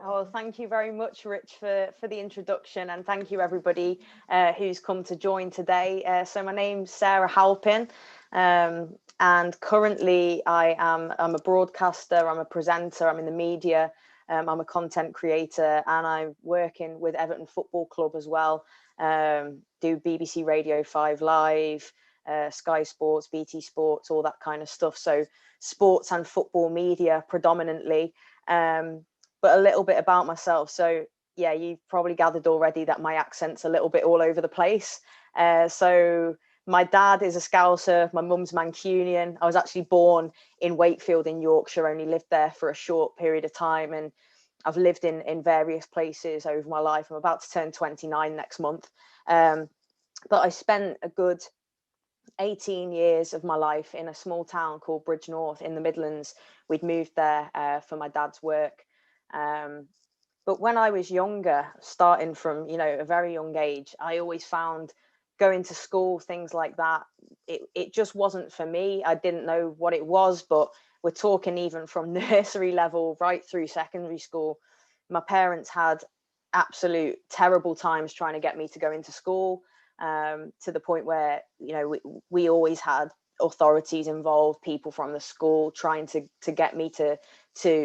Oh, thank you very much, Rich, for the introduction, and thank you everybody who's come to join today. So my name's Sarah Halpin, and currently I'm a broadcaster, I'm a presenter, I'm in the media, I'm a content creator, and I'm working with Everton Football Club as well. Do BBC Radio 5 Live, Sky Sports, BT Sports, all that kind of stuff. So sports and football media predominantly. But a little bit about myself. So yeah, you've probably gathered already that my accent's a little bit all over the place. So my dad is a Scouser, my mum's Mancunian. I was actually born in Wakefield in Yorkshire, only lived there for a short period of time. And I've lived in various places over my life. I'm about to turn 29 next month. But I spent a good 18 years of my life in a small town called Bridgnorth in the Midlands. We'd moved there for my dad's work. But when I was younger, starting from, a very young age, I always found going to school, things like that, it just wasn't for me. I didn't know what it was, but we're talking even from nursery level right through secondary school. My parents had absolute terrible times trying to get me to go into school, to the point where, we always had authorities involved, people from the school trying to get me to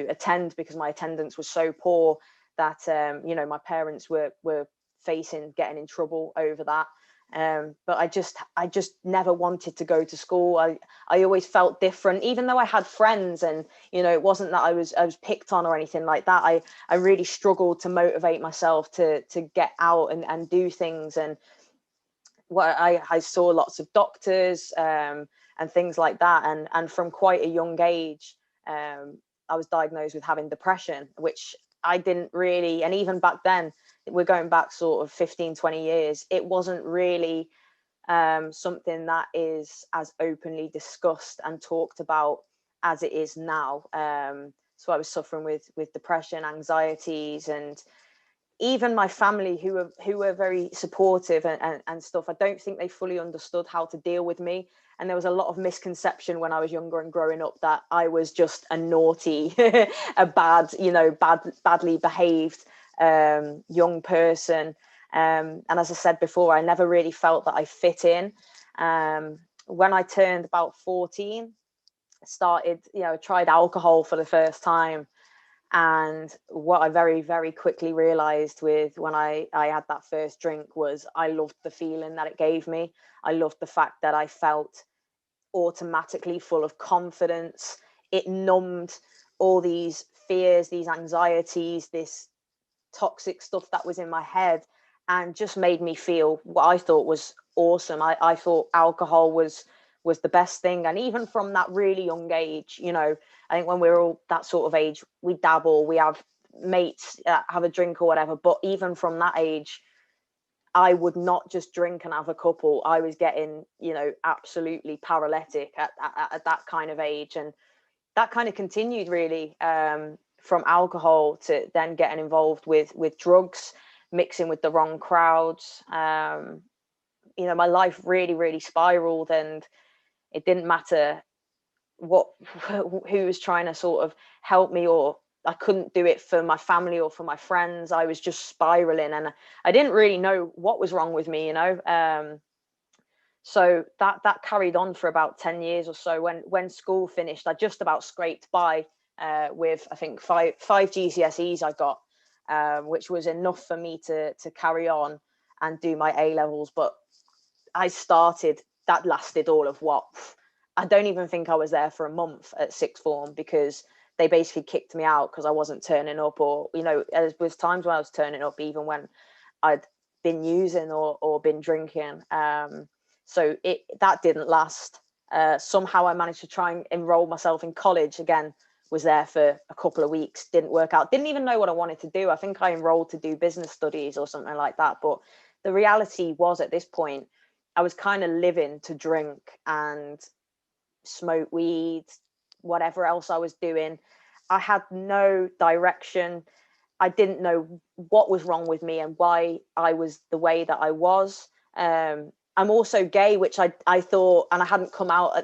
attend, because my attendance was so poor that my parents were facing getting in trouble over that. But I just never wanted to go to school. I always felt different, even though I had friends, and it wasn't that I was picked on or anything like that. I really struggled to motivate myself to get out and do things. And what I saw lots of doctors and things like that, and from quite a young age, I was diagnosed with having depression, which I didn't really, and even back then, we're going back sort of 15, 20 years, it wasn't really something that is as openly discussed and talked about as it is now. So I was suffering with depression, anxieties, and even my family, who were very supportive and stuff, I don't think they fully understood how to deal with me. And there was a lot of misconception when I was younger and growing up that I was just a naughty, a badly behaved young person. And as I said before, I never really felt that I fit in. When I turned about 14, tried alcohol for the first time. And what I very, very quickly realized when I had that first drink was I loved the feeling that it gave me. I loved the fact that I felt automatically full of confidence. It numbed all these fears, these anxieties, this toxic stuff that was in my head, and just made me feel what I thought was awesome. I thought alcohol was the best thing. And even from that really young age, I think when we're all that sort of age, we dabble, we have mates have a drink or whatever. But even from that age, I would not just drink and have a couple. I was getting, absolutely paralytic at that kind of age. And that kind of continued really, from alcohol to then getting involved with drugs, mixing with the wrong crowds. My life really, really spiraled, and it didn't matter who was trying to sort of help me, or I couldn't do it for my family or for my friends. I was just spiraling, and I didn't really know what was wrong with me, so that carried on for about 10 years or so. When school finished, I just about scraped by with, I think, five GCSEs I got, which was enough for me to carry on and do my A levels. But that lasted all of what, I don't even think I was there for a month at sixth form, because they basically kicked me out because I wasn't turning up. Or, there was times when I was turning up even when I'd been using or been drinking. So that didn't last. Somehow I managed to try and enroll myself in college again, was there for a couple of weeks, didn't work out, didn't even know what I wanted to do. I think I enrolled to do business studies or something like that. But the reality was, at this point, I was kind of living to drink and smoke weed, whatever else I was doing. I had no direction. I didn't know what was wrong with me and why I was the way that I was. I'm also gay, which I thought, and I hadn't come out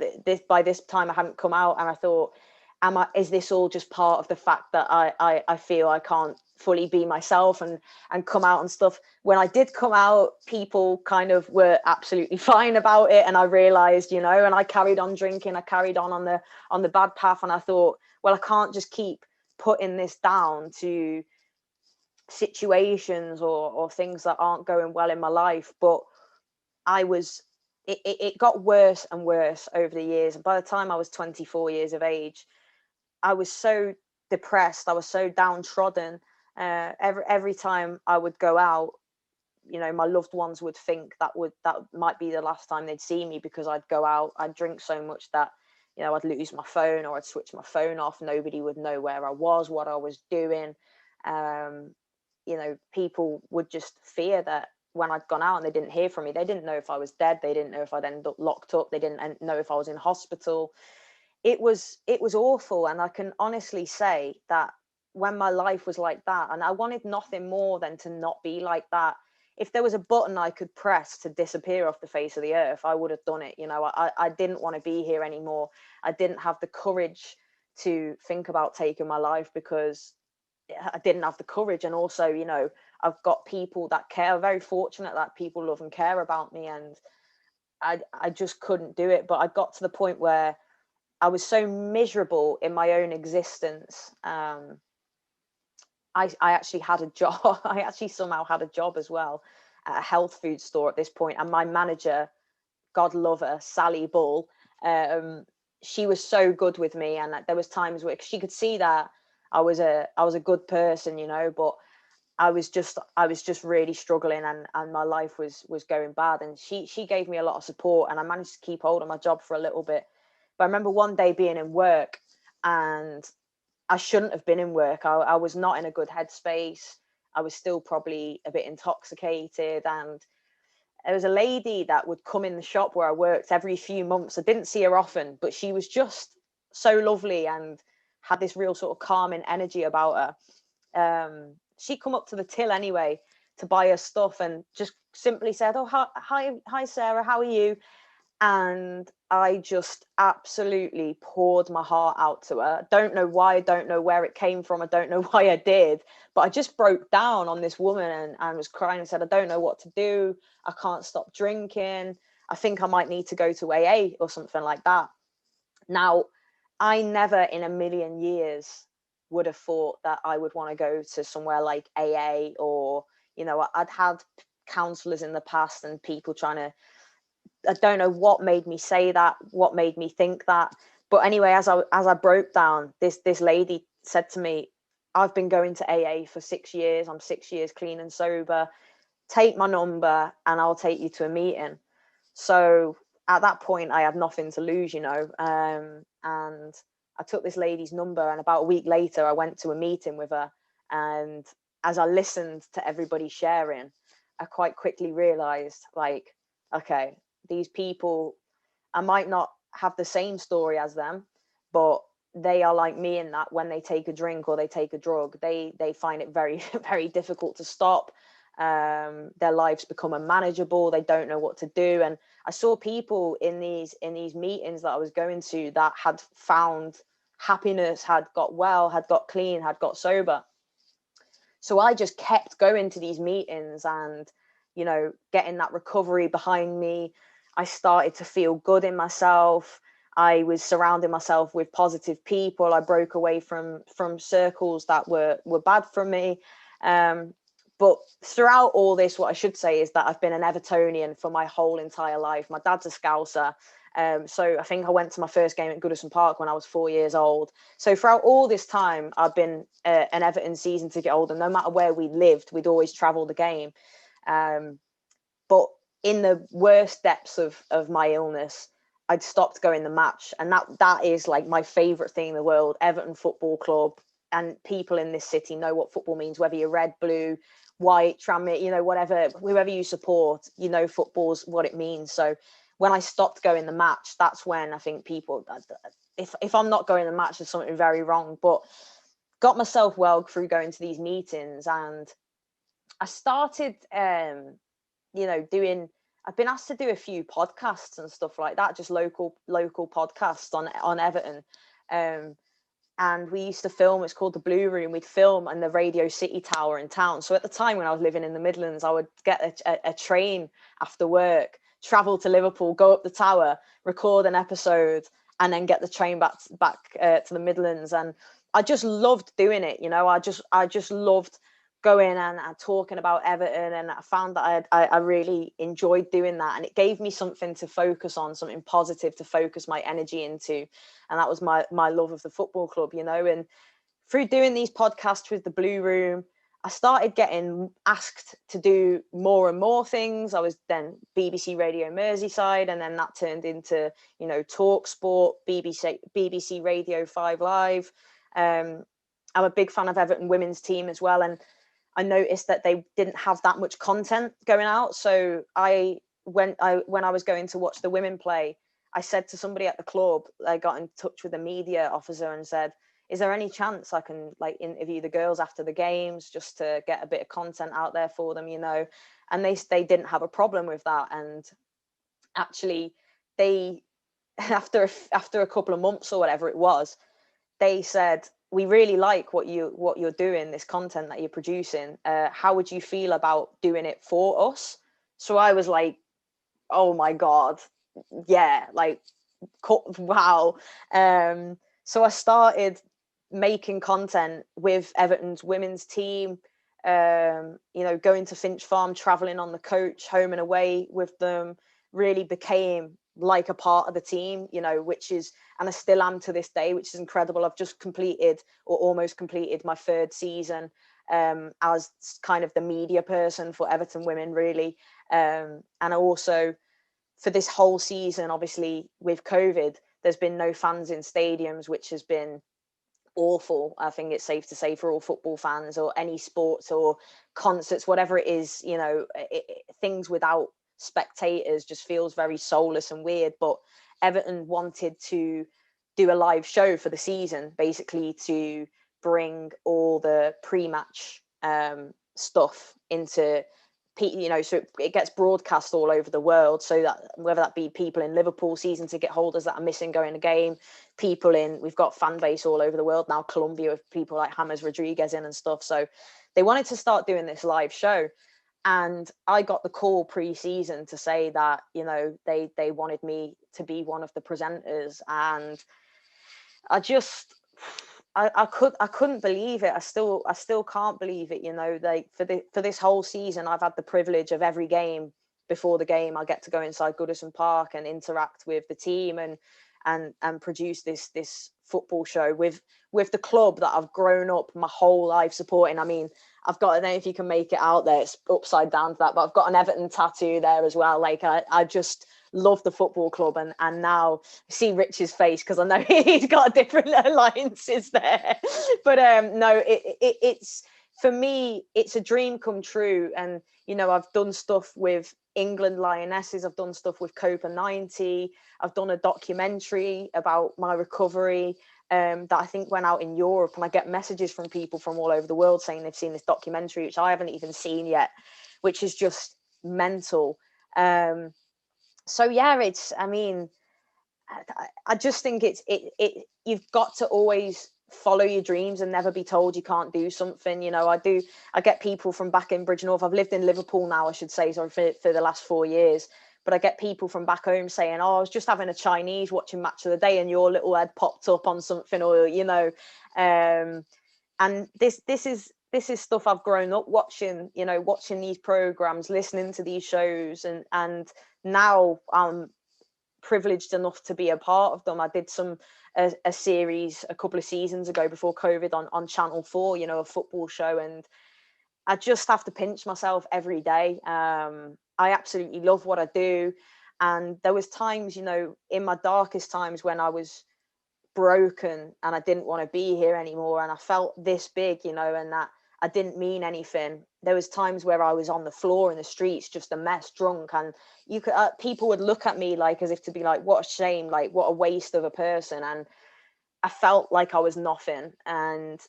by this time. I hadn't come out, and I thought, is this all just part of the fact that I feel I can't fully be myself and come out and stuff. When I did come out, people kind of were absolutely fine about it, and I realized, and I carried on drinking. I carried on the bad path, and I thought, well, I can't just keep putting this down to situations or things that aren't going well in my life. But it got worse and worse over the years, and by the time I was 24 years of age, I was so depressed, I was so downtrodden. Every time I would go out, my loved ones would think that might be the last time they'd see me, because I'd go out, I'd drink so much that I'd lose my phone, or I'd switch my phone off. Nobody would know where I was, what I was doing. People would just fear that when I'd gone out and they didn't hear from me, they didn't know if I was dead, they didn't know if I'd ended up locked up, they didn't know if I was in hospital. It was awful. And I can honestly say that when my life was like that, and I wanted nothing more than to not be like that. If there was a button I could press to disappear off the face of the earth, I would have done it. I didn't want to be here anymore. I didn't have the courage to think about taking my life, because I didn't have the courage. And also, I've got people that care. I'm very fortunate that people love and care about me, and I just couldn't do it. But I got to the point where I was so miserable in my own existence. I actually had a job. I actually somehow had a job as well at a health food store at this point. And my manager, God love her, Sally Bull, she was so good with me. And there was times where she could see that I was a good person, but I was just really struggling, and my life was going bad. And she gave me a lot of support, and I managed to keep hold of my job for a little bit. But I remember one day being in work, and I shouldn't have been in work. I was not in a good headspace. I was still probably a bit intoxicated. And there was a lady that would come in the shop where I worked every few months. I didn't see her often, but she was just so lovely and had this real sort of calming energy about her. She come up to the till anyway to buy her stuff, and just simply said, "Oh, hi, Sarah, how are you?" And I just absolutely poured my heart out to her. Don't know why, I don't know where it came from, I don't know why I did, but I just broke down on this woman and was crying and said, I don't know what to do. I can't stop drinking. I think I might need to go to AA or something like that. Now, I never in a million years would have thought that I would want to go to somewhere like AA, or, I'd had counselors in the past and people trying to, I don't know what made me say that, what made me think that. But anyway, as I broke down, this lady said to me, I've been going to AA for 6 years. I'm 6 years clean and sober. Take my number and I'll take you to a meeting. So at that point, I had nothing to lose, and I took this lady's number, and about a week later, I went to a meeting with her. And as I listened to everybody sharing, I quite quickly realized, like, okay, these people, I might not have the same story as them, but they are like me in that when they take a drink or they take a drug, they find it very, very difficult to stop. Their lives become unmanageable. They don't know what to do. And I saw people in these meetings that I was going to that had found happiness, had got well, had got clean, had got sober. So I just kept going to these meetings and, getting that recovery behind me. I started to feel good in myself. I was surrounding myself with positive people. I broke away from circles that were bad for me. But throughout all this, what I should say is that I've been an Evertonian for my whole entire life. My dad's a Scouser. So I think I went to my first game at Goodison Park when I was 4 years old. So throughout all this time, I've been an Everton season ticket holder. No matter where we lived, we'd always travel the game. But in the worst depths of my illness, I'd stopped going the match. And that is like my favourite thing in the world. Everton Football Club, and people in this city know what football means, whether you're red, blue, white, Tranmere, whatever, whoever you support, football's what it means. So when I stopped going the match, that's when I think people, if I'm not going the match, there's something very wrong. But got myself well through going to these meetings, and I started, I've been asked to do a few podcasts and stuff like that, just local podcasts on Everton. and we used to film. It's called the Blue Room. We'd film in the Radio City Tower in town. So at the time when I was living in the Midlands, I would get a train after work, travel to Liverpool, go up the tower, record an episode, and then get the train back to the Midlands. And I just loved doing it. I just loved going and talking about Everton, and I found that I really enjoyed doing that, and it gave me something to focus on, something positive to focus my energy into, and that was my love of the football club. And through doing these podcasts with the Blue Room, I started getting asked to do more and more things. I was then BBC Radio Merseyside, and then that turned into Talk Sport, BBC Radio 5 Live. I'm a big fan of Everton women's team as well, and I noticed that they didn't have that much content going out. So when I was going to watch the women play, I said to somebody at the club, I got in touch with the media officer and said, is there any chance I can interview the girls after the games just to get a bit of content out there for them, And they didn't have a problem with that. And actually they, after a couple of months or whatever it was, they said, we really like what you're doing, this content that you're producing. How would you feel about doing it for us? So I was like, oh my God, yeah, wow. So I started making content with Everton's women's team, going to Finch Farm, traveling on the coach home and away with them, really became like a part of the team, which is, and I still am to this day, which is incredible. I've just completed or almost completed my 3rd season as kind of the media person for Everton Women, really. And I also, for this whole season, obviously with COVID, there's been no fans in stadiums, which has been awful. I think it's safe to say for all football fans or any sports or concerts, whatever it is, things without spectators just feels very soulless and weird. But Everton wanted to do a live show for the season, basically to bring all the pre-match stuff into, so it gets broadcast all over the world, so that whether that be people in Liverpool, season ticket holders that are missing going to game, we've got fan base all over the world now, Colombia, with people like James Rodriguez in and stuff. So they wanted to start doing this live show, and I got the call pre-season to say that they wanted me to be one of the presenters, and I couldn't believe it. I still can't believe it. For this whole season, I've had the privilege of every game, before the game, I get to go inside Goodison Park and interact with the team and produce this football show with the club that I've grown up my whole life supporting. I mean, I've got, I don't know if you can make it out there, it's upside down to that, but I've got an Everton tattoo there as well. I just love the football club, and now see Rich's face because I know he's got different alliances there. But no, it's, for me, it's a dream come true. And I've done stuff with England Lionesses, I've done stuff with Copa 90, I've done a documentary about my recovery that I think went out in Europe, and I get messages from people from all over the world saying they've seen this documentary, which I haven't even seen yet, which is just mental. So yeah, I just think you've got to always follow your dreams and never be told you can't do something. I get people from back in Bridgenorth. I've lived in Liverpool now, I should say, for the last 4 years, but I get people from back home saying, oh, I was just having a Chinese watching Match of the Day and your little head popped up on something, or and this is stuff I've grown up watching, watching these programs, listening to these shows, and now I'm privileged enough to be a part of them. I did a series a couple of seasons ago before COVID on Channel 4, a football show, and I just have to pinch myself every day. I absolutely love what I do, and there was times, in my darkest times, when I was broken and I didn't want to be here anymore, and I felt this big, and that I didn't mean anything. There was times where I was on the floor in the streets, just a mess, drunk, and people would look at me as if to be like, what a shame, what a waste of a person. And I felt like I was nothing. And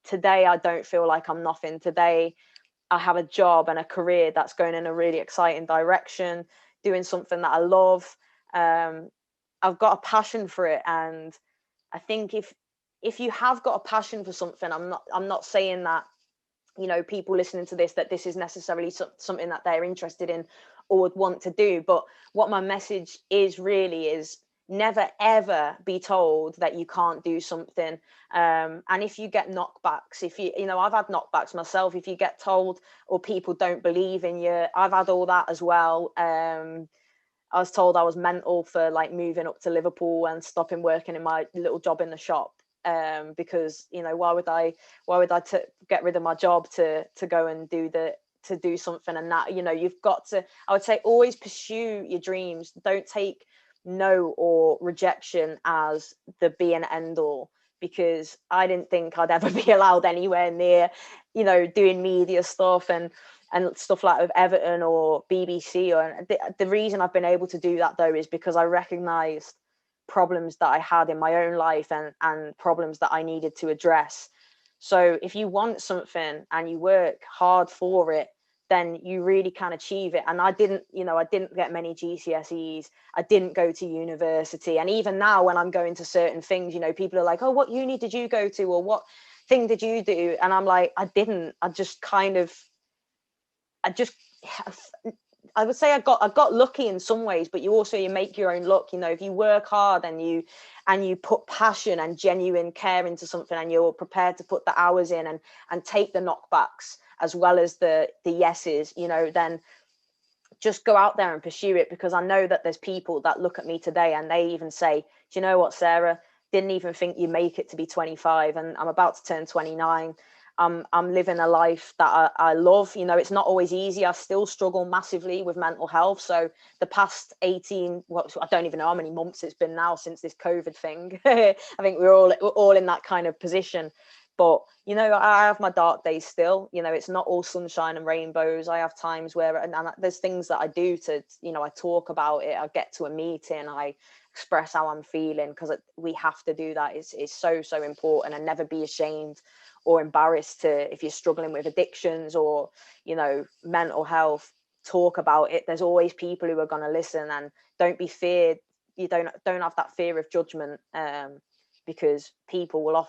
today I don't feel like I'm nothing. Today I have a job and a career that's going in a really exciting direction, doing something that I love. I've got a passion for it, and I think if if you have got a passion for something, I'm not saying that, you know, people listening to this, that this is necessarily something that they're interested in or would want to do. But what my message is really is, never ever be told that you can't do something. And if you get knockbacks, if you know, I've had knockbacks myself. If you get told, or people don't believe in you, I've had all that as well. I was told I was mental for like moving up to Liverpool and stopping working in my little job in the shop, because, you know, why would I get rid of my job to go and do something? And that, you know, you've got to, I would say, always pursue your dreams. Don't take no or rejection as the be and end all, because I didn't think I'd ever be allowed anywhere near, you know, doing media stuff and stuff like with Everton or BBC. Or the reason I've been able to do that though is because I recognized problems that I had in my own life and problems that I needed to address. So if you want something and you work hard for it, then you really can achieve it. And I didn't get many GCSEs. I didn't go to university. And even now when I'm going to certain things, you know, people are like, oh, what uni did you go to? Or what thing did you do? And I'm like, I didn't. I would say I got lucky in some ways, but you make your own luck. You know, if you work hard and you put passion and genuine care into something, and you're prepared to put the hours in and take the knockbacks as well as the yeses, you know, then just go out there and pursue it. Because I know that there's people that look at me today and they even say, do you know what, Sarah, didn't even think you make it to be 25, and I'm about to turn 29. I'm living a life that I love. You know, it's not always easy. I still struggle massively with mental health. So the past 18, I don't even know how many months it's been now since this COVID thing. I think we're all in that kind of position. But, you know, I have my dark days still. You know, it's not all sunshine and rainbows. I have times where, and there's things that I do to, you know, I talk about it. I get to a meeting, I express how I'm feeling, because we have to do that. It's so important. And never be ashamed or embarrassed to, if you're struggling with addictions or, you know, mental health, talk about it. There's always people who are going to listen. And don't be feared. You don't have that fear of judgment, because people will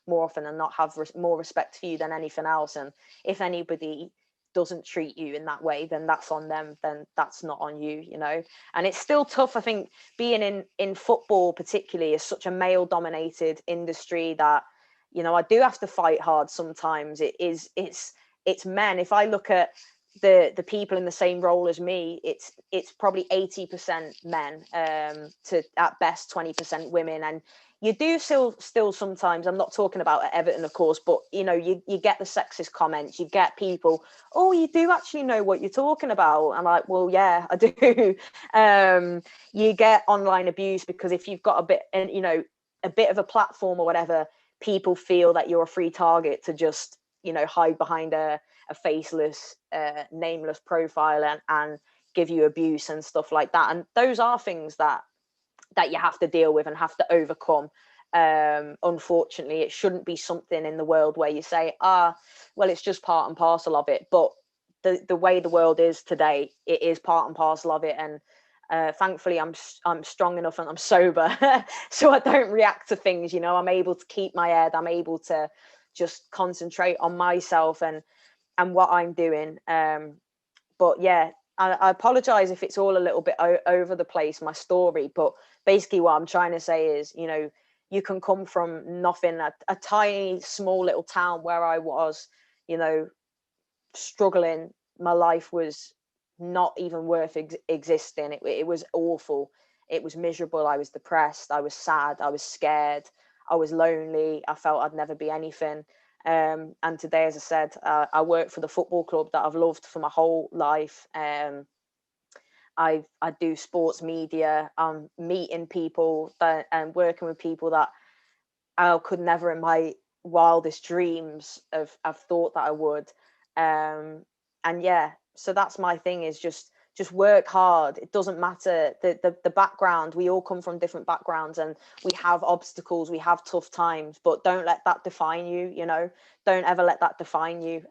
more often than not have more respect for you than anything else. And if anybody doesn't treat you in that way, then that's on them, then that's not on you, you know. And it's still tough. I think being in football particularly is such a male dominated industry that, you know, I do have to fight hard sometimes. It's men. If I look at the people in the same role as me, it's probably 80% men, to at best 20% women. And you do still sometimes, I'm not talking about at Everton, of course, but, you know, you get the sexist comments, you get people, oh, you do actually know what you're talking about. I'm like, well, yeah, I do. You get online abuse because if you've got a bit of a platform or whatever, people feel that you're a free target to just, you know, hide behind a faceless, nameless profile and give you abuse and stuff like that. And those are things that you have to deal with and have to overcome. Unfortunately, it shouldn't be something in the world where you say, well, it's just part and parcel of it. But the way the world is today, it is part and parcel of it. And thankfully, I'm strong enough and I'm sober, so I don't react to things. You know, I'm able to keep my head. I'm able to just concentrate on myself and what I'm doing. But yeah, I apologize if it's all a little bit over the place, my story. But basically what I'm trying to say is, you know, you can come from nothing, a tiny, small little town where I was, you know, struggling. My life was not even worth existing. It was awful. It was miserable. I was depressed. I was sad. I was scared. I was lonely. I felt I'd never be anything. And today, as I said, I work for the football club that I've loved for my whole life. I do sports media. I'm meeting people and working with people that I could never in my wildest dreams have thought that I would. And yeah, so that's my thing, is just work hard. It doesn't matter the background. We all come from different backgrounds and we have obstacles, we have tough times, but don't let that define you. You know, don't ever let that define you.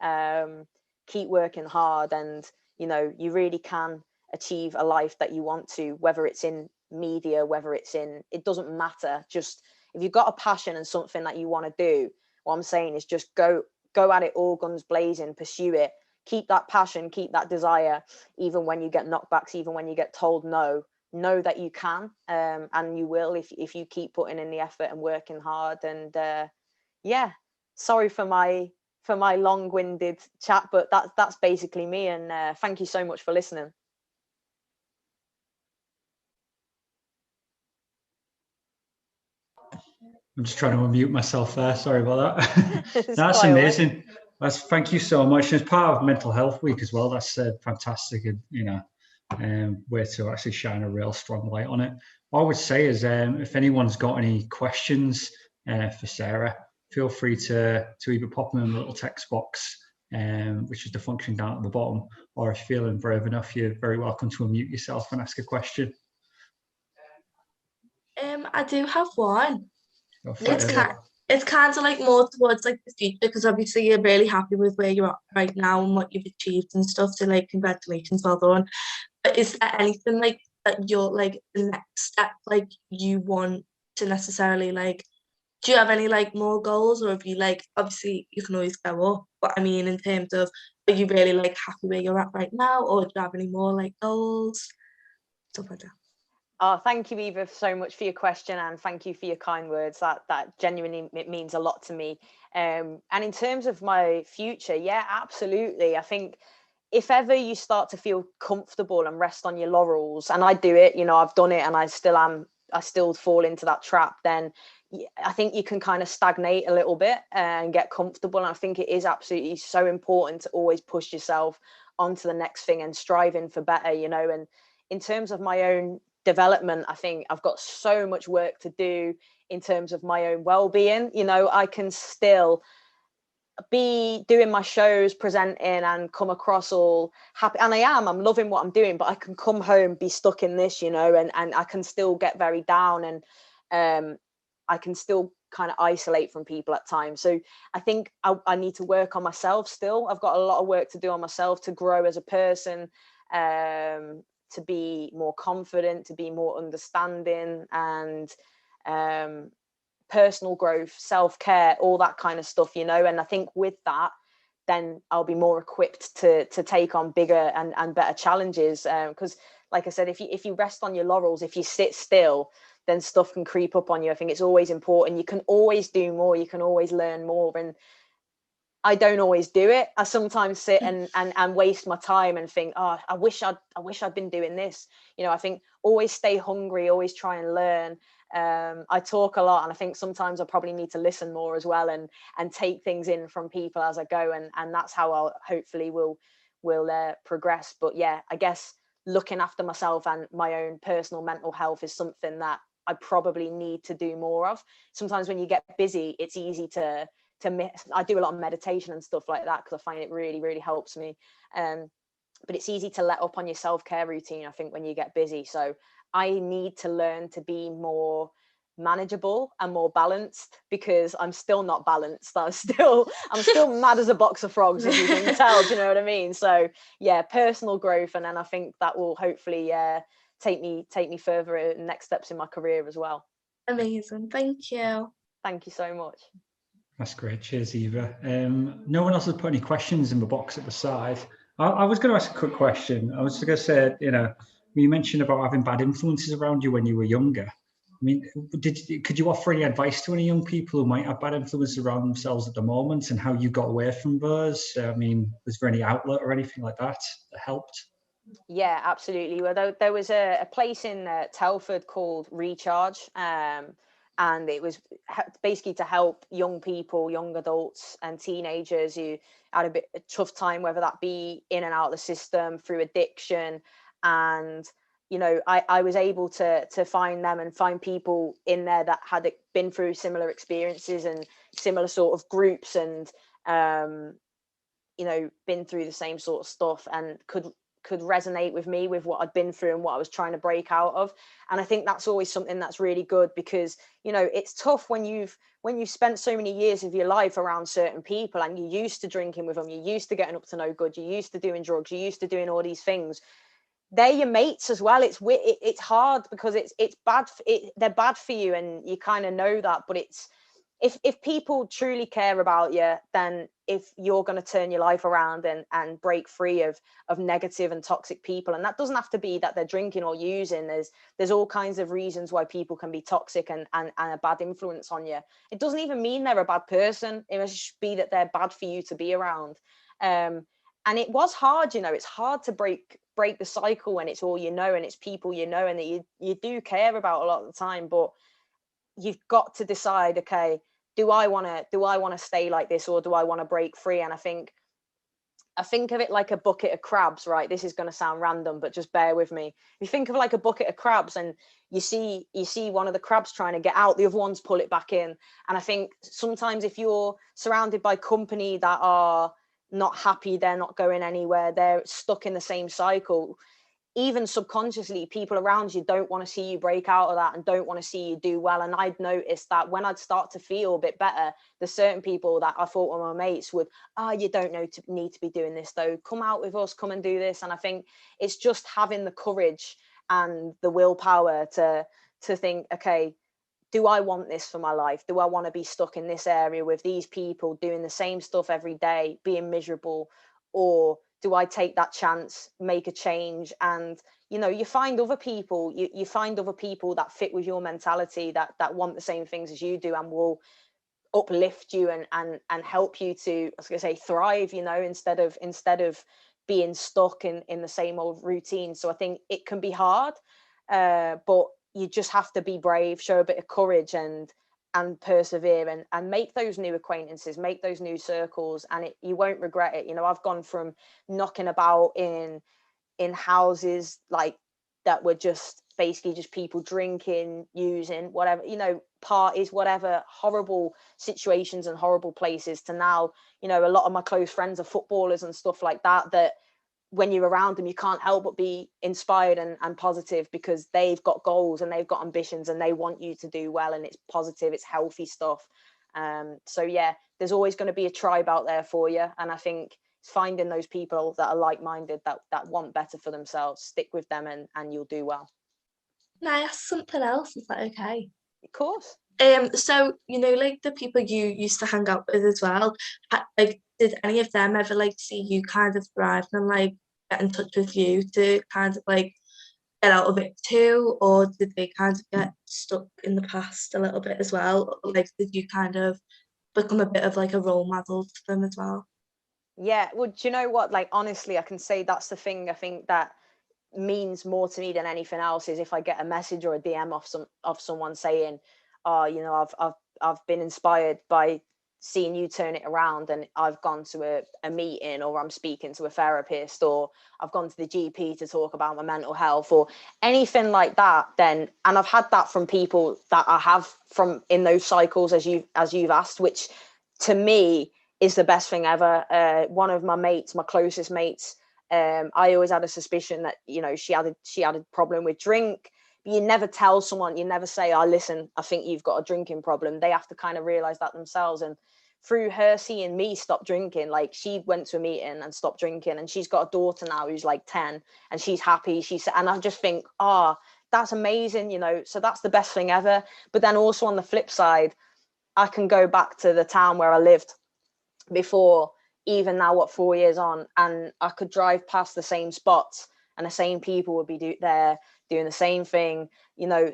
Keep working hard, and, you know, you really can achieve a life that you want to, whether it's in media, whether it's in, it doesn't matter. Just if you've got a passion and something that you want to do, what I'm saying is just go at it all guns blazing, pursue it, keep that passion, keep that desire, even when you get knockbacks, even when you get told no, know that you can, and you will if you keep putting in the effort and working hard. And yeah, sorry for my long-winded chat, but that's basically me. And thank you so much for listening. I'm just trying to unmute myself there. Sorry about that. That's Quite amazing. Thank you so much. As part of Mental Health Week as well, that's fantastic, and way to actually shine a real strong light on it. What I would say is, if anyone's got any questions for Sarah, feel free to either pop them in the little text box, which is the function down at the bottom, or if you're feeling brave enough, you're very welcome to unmute yourself and ask a question. I do have one. It's kind of like more towards like the future, because obviously you're really happy with where you're at right now and what you've achieved and stuff. So like, congratulations, well done. But is there anything like that you're like the next step, like you want to necessarily like? Do you have any like more goals, or have you like, obviously you can always go up, but I mean in terms of, are you really like happy where you're at right now, or do you have any more like goals, stuff like that? Oh, thank you, Eva, so much for your question, and thank you for your kind words. That genuinely, it means a lot to me. And in terms of my future, yeah, absolutely. I think if ever you start to feel comfortable and rest on your laurels, and I do it, I've done it, and I still fall into that trap, then I think you can kind of stagnate a little bit and get comfortable. And I think it is absolutely so important to always push yourself onto the next thing and striving for better, and in terms of my own development, I think I've got so much work to do in terms of my own well-being. I can still be doing my shows, presenting, and come across all happy, and I'm loving what I'm doing, but I can come home, be stuck in this, and I can still get very down, and I can still kind of isolate from people at times. So I think I need to work on myself still. I've got a lot of work to do on myself to grow as a person, to be more confident, to be more understanding, and personal growth, self-care, all that kind of stuff, and I think with that, then I'll be more equipped to take on bigger and better challenges, because like I said, if you rest on your laurels, if you sit still, then stuff can creep up on you. I think it's always important. You can always do more, you can always learn more, and I don't always do it. I sometimes sit and waste my time and think, oh, I wish I'd been doing this. I think always stay hungry, always try and learn. I talk a lot, and I think sometimes I probably need to listen more as well, and take things in from people as I go, and that's how I'll hopefully will progress. But yeah, I guess looking after myself and my own personal mental health is something that I probably need to do more of. Sometimes when you get busy, it's easy to miss. I do a lot of meditation and stuff like that because I find it really, really helps me. But it's easy to let up on your self-care routine, I think, when you get busy. So I need to learn to be more manageable and more balanced, because I'm still not balanced. I'm still mad as a box of frogs, as you can tell. Do you know what I mean? So yeah, personal growth, and then I think that will hopefully take me further in next steps in my career as well. Amazing, thank you. Thank you so much. That's great. Cheers, Eva. No one else has put any questions in the box at the side. I was going to ask a quick question. I was going to say, you mentioned about having bad influences around you when you were younger. I mean, could you offer any advice to any young people who might have bad influences around themselves at the moment, and how you got away from those? I mean, was there any outlet or anything like that helped? Yeah, absolutely. Well, there was a place in Telford called Recharge, and it was basically to help young people, young adults and teenagers who had a tough time, whether that be in and out of the system through addiction. And I was able to find them and find people in there that had been through similar experiences and similar sort of groups, and been through the same sort of stuff, and could resonate with me, with what I'd been through and what I was trying to break out of. And I think that's always something that's really good, because it's tough when you've spent so many years of your life around certain people, and you're used to drinking with them, you're used to getting up to no good, you're used to doing drugs, you're used to doing all these things. they're your mates as well. It's hard because it's bad. They're bad for you, and you kind of know that. But it's if people truly care about you, then if you're going to turn your life around and break free of negative and toxic people, and that doesn't have to be that they're drinking or using. There's all kinds of reasons why people can be toxic and a bad influence on you. It doesn't even mean they're a bad person. It must just be that they're bad for you to be around. And it was hard, it's hard to break the cycle when it's all and it's people and that you do care about a lot of the time. But you've got to decide, okay, do I want to stay like this, or do I want to break free? And I think of it like a bucket of crabs, right? This is going to sound random, but just bear with me. If you think of like a bucket of crabs, and you see one of the crabs trying to get out, the other ones pull it back in. And I think sometimes if you're surrounded by company that are not happy, they're not going anywhere, they're stuck in the same cycle, even subconsciously people around you don't want to see you break out of that and don't want to see you do well. And I'd noticed that when I'd start to feel a bit better, there's certain people that I thought were my mates would, you don't need to be doing this though, come out with us, come and do this. And I think it's just having the courage and the willpower to think, okay, do I want this for my life? Do I want to be stuck in this area with these people doing the same stuff every day, being miserable? Or do I take that chance, make a change? And, you find other people, you find other people that fit with your mentality, that want the same things as you do, and will uplift you and help you to, I was going to say, thrive, instead of being stuck in the same old routine. So I think it can be hard, but you just have to be brave, show a bit of courage and persevere and make those new acquaintances, make those new circles, and you won't regret it. I've gone from knocking about in houses like that were just basically just people drinking, using, whatever, parties, whatever, horrible situations and horrible places, to now, a lot of my close friends are footballers and stuff like that when you're around them, you can't help but be inspired and positive, because they've got goals and they've got ambitions and they want you to do well, and it's positive, it's healthy stuff. So yeah, there's always going to be a tribe out there for you. And I think it's finding those people that are like-minded, that want better for themselves, stick with them and you'll do well. Can I ask something else? Is that okay? Of course. So, like the people you used to hang out with as well, like, did any of them ever like see you kind of thrive and like get in touch with you to kind of like get out of it too? Or did they kind of get stuck in the past a little bit as well? Like, did you kind of become a bit of like a role model to them as well? Yeah, well, do you know what? Like, honestly, I can say that's the thing I think that means more to me than anything else, is if I get a message or a DM of someone saying, I've been inspired by seeing you turn it around, and I've gone to a meeting, or I'm speaking to a therapist, or I've gone to the GP to talk about my mental health, or anything like that. Then, and I've had that from people that I have from in those cycles, as you've asked, which to me is the best thing ever. One of my mates, my closest mates, I always had a suspicion that she had a problem with drink. But you never tell someone, you never say, listen, I think you've got a drinking problem. They have to kind of realize that themselves. And through her seeing me stop drinking, like, she went to a meeting and stopped drinking, and she's got a daughter now who's like 10, and she's happy. And I just think, that's amazing, so that's the best thing ever. But then also on the flip side, I can go back to the town where I lived before, even now, 4 years on, and I could drive past the same spots and the same people would be there doing the same thing,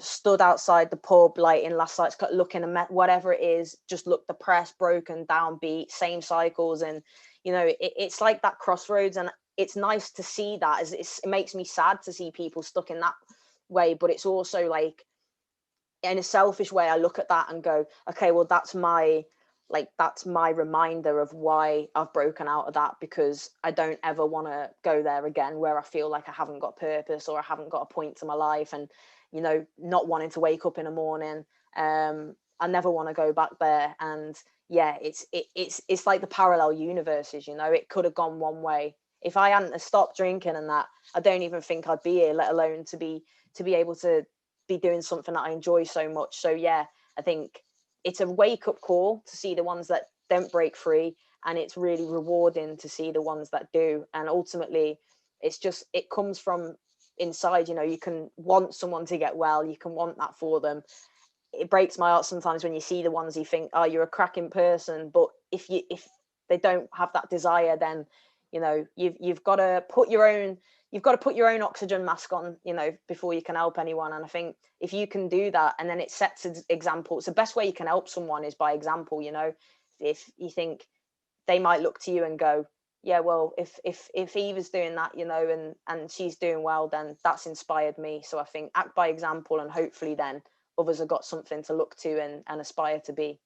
stood outside the pub like in last night's, looking at whatever it is, just look depressed, broken, downbeat, same cycles. And it's like that crossroads, and it's nice to see that. It makes me sad to see people stuck in that way, but it's also like, in a selfish way, I look at that and go, okay, well, that's my reminder of why I've broken out of that, because I don't ever want to go there again, where I feel like I haven't got purpose, or I haven't got a point to my life, and not wanting to wake up in the morning. I never want to go back there. And yeah, it's like the parallel universes. It could have gone one way. If I hadn't stopped drinking and that, I don't even think I'd be here, let alone to be able to be doing something that I enjoy so much. So yeah, I think it's a wake-up call to see the ones that don't break free, and it's really rewarding to see the ones that do. And ultimately, it comes from inside, you know, you can want someone to get well, you can want that for them. It breaks my heart sometimes when you see the ones you think, oh, you're a cracking person, but if they don't have that desire, then, you know, you've got to put your own oxygen mask on, you know, before you can help anyone. And I think if you can do that, and then it sets an example, it's the best way you can help someone is by example. You know, if you think they might look to you and go, yeah, well, if Eva's doing that, you know, and she's doing well, then that's inspired me. So I think act by example, and hopefully then others have got something to look to and aspire to be.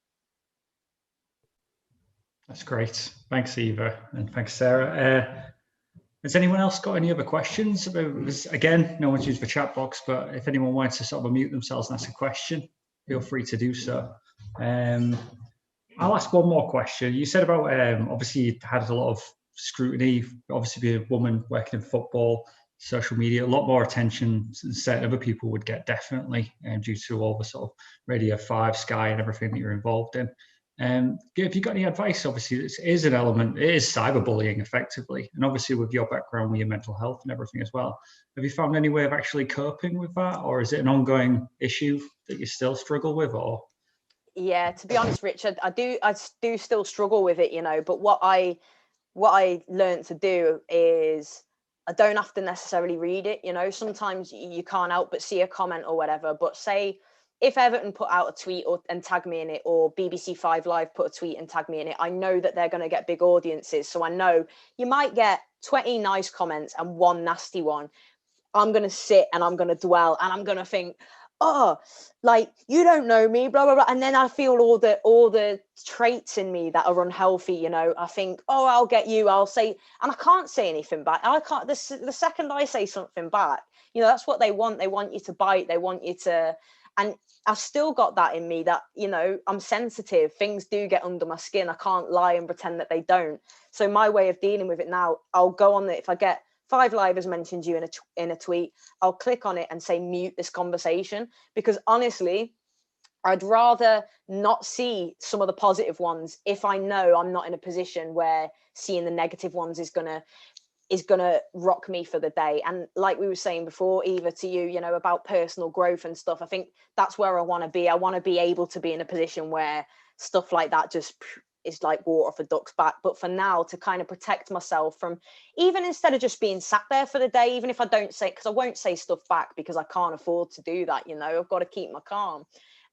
That's great. Thanks, Eva, and thanks, Sarah. Has anyone else got any other questions? Again, no one's used the chat box, but if anyone wants to sort of unmute themselves and ask a question, feel free to do so. I'll ask one more question. You said about, obviously you had a lot of scrutiny, obviously being a woman working in football, social media, a lot more attention than certain other people would get, definitely, due to all the sort of Radio 5, Sky and everything that you're involved in. Have you got any advice? Obviously, this is an element, it is cyberbullying effectively. And obviously with your background with your mental health and everything as well, have you found any way of actually coping with that? Or is it an ongoing issue that you still struggle with? Or yeah, to be honest, Richard, I do still struggle with it, you know, but what I learned to do is I don't have to necessarily read it, you know. Sometimes you can't help but see a comment or whatever, but say if Everton put out a tweet and tag me in it, or BBC 5 Live put a tweet and tag me in it, I know that they're going to get big audiences. So I know you might get 20 nice comments and one nasty one. I'm going to sit and I'm going to dwell and I'm going to think, oh, like, you don't know me, blah, blah, blah. And then I feel all the traits in me that are unhealthy, you know. I think, oh, I'll get you, I'll say, and I can't say anything back. I can't, the second I say something back, you know, that's what they want. They want you to bite. They want you to, and I've still got that in me that, you know, I'm sensitive. Things do get under my skin. I can't lie and pretend that they don't. So my way of dealing with it now, I'll go on it. If I get 5 Live has mentioned you in a tweet, I'll click on it and say mute this conversation, because honestly, I'd rather not see some of the positive ones if I know I'm not in a position where seeing the negative ones is gonna rock me for the day. And like we were saying before, Eva, to you, you know, about personal growth and stuff, I think that's where I want to be. I want to be able to be in a position where stuff like that just is like water off a duck's back. But for now, to kind of protect myself from, even instead of just being sat there for the day, even if I don't say, because I won't say stuff back because I can't afford to do that, you know, I've got to keep my calm.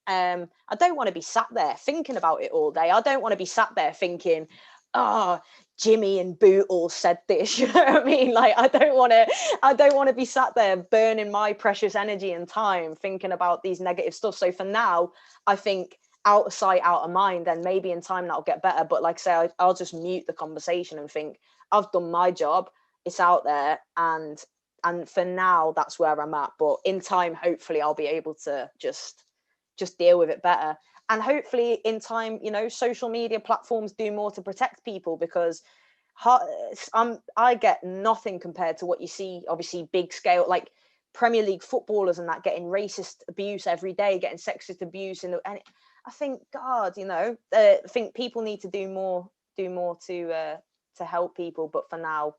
I don't want to be sat there thinking about it all day. I don't want to be sat there thinking, oh, Jimmy and Boot all said this, you know what I mean? Like, I don't want to be sat there burning my precious energy and time thinking about these negative stuff. So for now, I think out of sight, out of mind, then maybe in time that'll get better. But like I say, I'll just mute the conversation and think, I've done my job, it's out there, and for now that's where I'm at. But in time, hopefully I'll be able to just deal with it better. And hopefully in time, you know, social media platforms do more to protect people, because I get nothing compared to what you see, obviously big scale, like Premier League footballers and that, getting racist abuse every day, getting sexist abuse. And I think, God, you know, I think people need to do more to help people. But for now,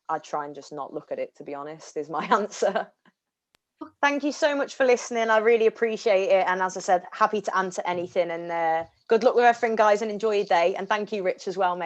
I'd try and just not look at it, to be honest, is my answer. Thank you so much for listening. I really appreciate it. And as I said, happy to answer anything. And good luck with everything, guys, and enjoy your day. And thank you, Rich, as well, mate.